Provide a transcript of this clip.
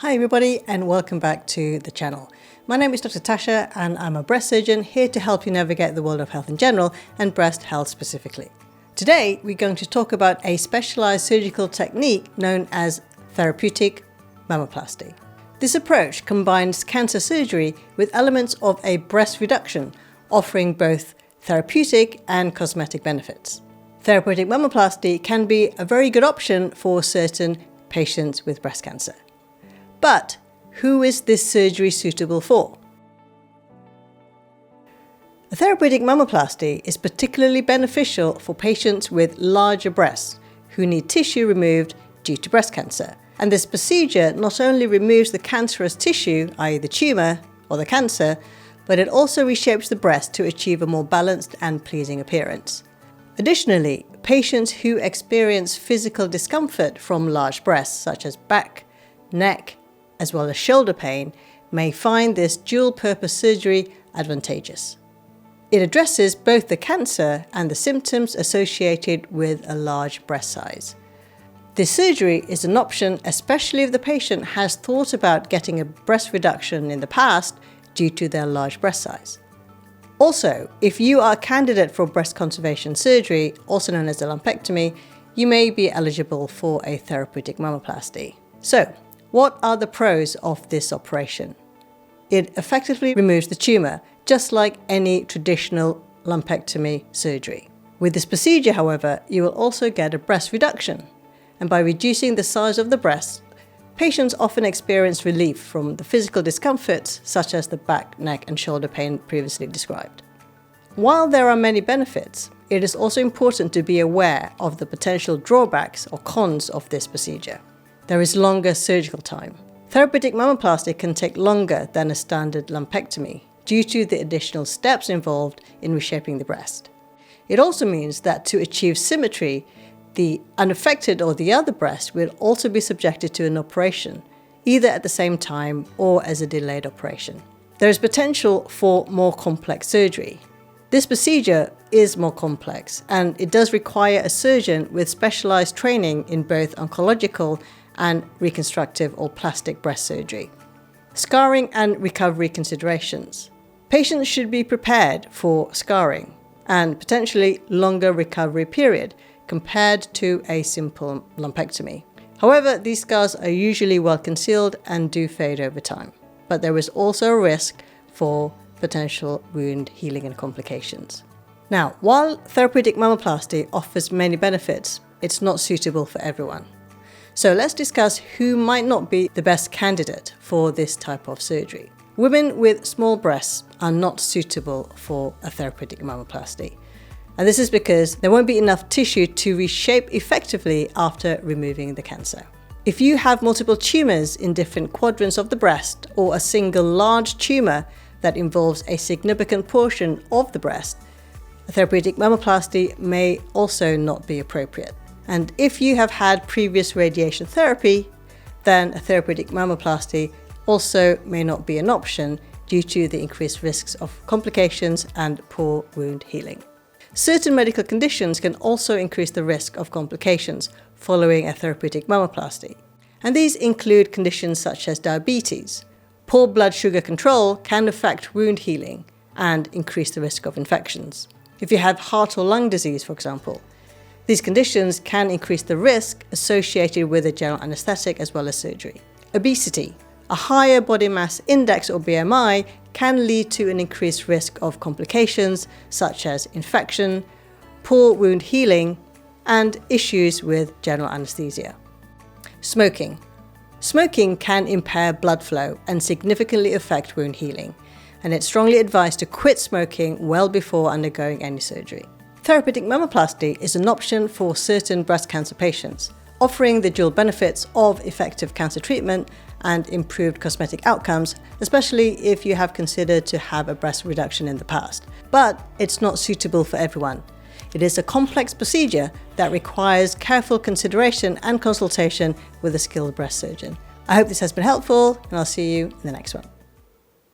Hi everybody and welcome back to the channel. My name is Dr. Tasha and I'm a breast surgeon here to help you navigate the world of health in general and breast health specifically. Today we're going to talk about a specialized surgical technique known as therapeutic mammoplasty. This approach combines cancer surgery with elements of a breast reduction, offering both therapeutic and cosmetic benefits. Therapeutic mammoplasty can be a very good option for certain patients with breast cancer. But who is this surgery suitable for? A therapeutic mammoplasty is particularly beneficial for patients with larger breasts who need tissue removed due to breast cancer. And this procedure not only removes the cancerous tissue, i.e. the tumour or the cancer, but it also reshapes the breast to achieve a more balanced and pleasing appearance. Additionally, patients who experience physical discomfort from large breasts, such as back, neck, as well as shoulder pain, may find this dual-purpose surgery advantageous. It addresses both the cancer and the symptoms associated with a large breast size. This surgery is an option especially if the patient has thought about getting a breast reduction in the past due to their large breast size. Also, if you are a candidate for breast conservation surgery, also known as a lumpectomy, you may be eligible for a therapeutic mammoplasty. So, what are the pros of this operation? It effectively removes the tumour, just like any traditional lumpectomy surgery. With this procedure, however, you will also get a breast reduction. And by reducing the size of the breast, patients often experience relief from the physical discomforts such as the back, neck and shoulder pain previously described. While there are many benefits, it is also important to be aware of the potential drawbacks or cons of this procedure. There is longer surgical time. Therapeutic mammoplasty can take longer than a standard lumpectomy due to the additional steps involved in reshaping the breast. It also means that to achieve symmetry, the unaffected or the other breast will also be subjected to an operation, either at the same time or as a delayed operation. There is potential for more complex surgery. This procedure is more complex and it does require a surgeon with specialized training in both oncological and reconstructive or plastic breast surgery. Scarring and recovery considerations. Patients should be prepared for scarring and potentially longer recovery period compared to a simple lumpectomy. However, these scars are usually well concealed and do fade over time. But there is also a risk for potential wound healing and complications. Now, while therapeutic mammoplasty offers many benefits, it's not suitable for everyone. So let's discuss who might not be the best candidate for this type of surgery. Women with small breasts are not suitable for a therapeutic mammoplasty. And this is because there won't be enough tissue to reshape effectively after removing the cancer. If you have multiple tumours in different quadrants of the breast or a single large tumour that involves a significant portion of the breast, a therapeutic mammoplasty may also not be appropriate. And if you have had previous radiation therapy, then a therapeutic mammoplasty also may not be an option due to the increased risks of complications and poor wound healing. Certain medical conditions can also increase the risk of complications following a therapeutic mammoplasty. And these include conditions such as diabetes. Poor blood sugar control can affect wound healing and increase the risk of infections. If you have heart or lung disease, for example, these conditions can increase the risk associated with a general anesthetic as well as surgery. Obesity. A higher body mass index or BMI can lead to an increased risk of complications such as infection, poor wound healing, and issues with general anesthesia. Smoking. Smoking can impair blood flow and significantly affect wound healing, and it's strongly advised to quit smoking well before undergoing any surgery. Therapeutic mammoplasty is an option for certain breast cancer patients, offering the dual benefits of effective cancer treatment and improved cosmetic outcomes, especially if you have considered to have a breast reduction in the past. But it's not suitable for everyone. It is a complex procedure that requires careful consideration and consultation with a skilled breast surgeon. I hope this has been helpful, and I'll see you in the next one.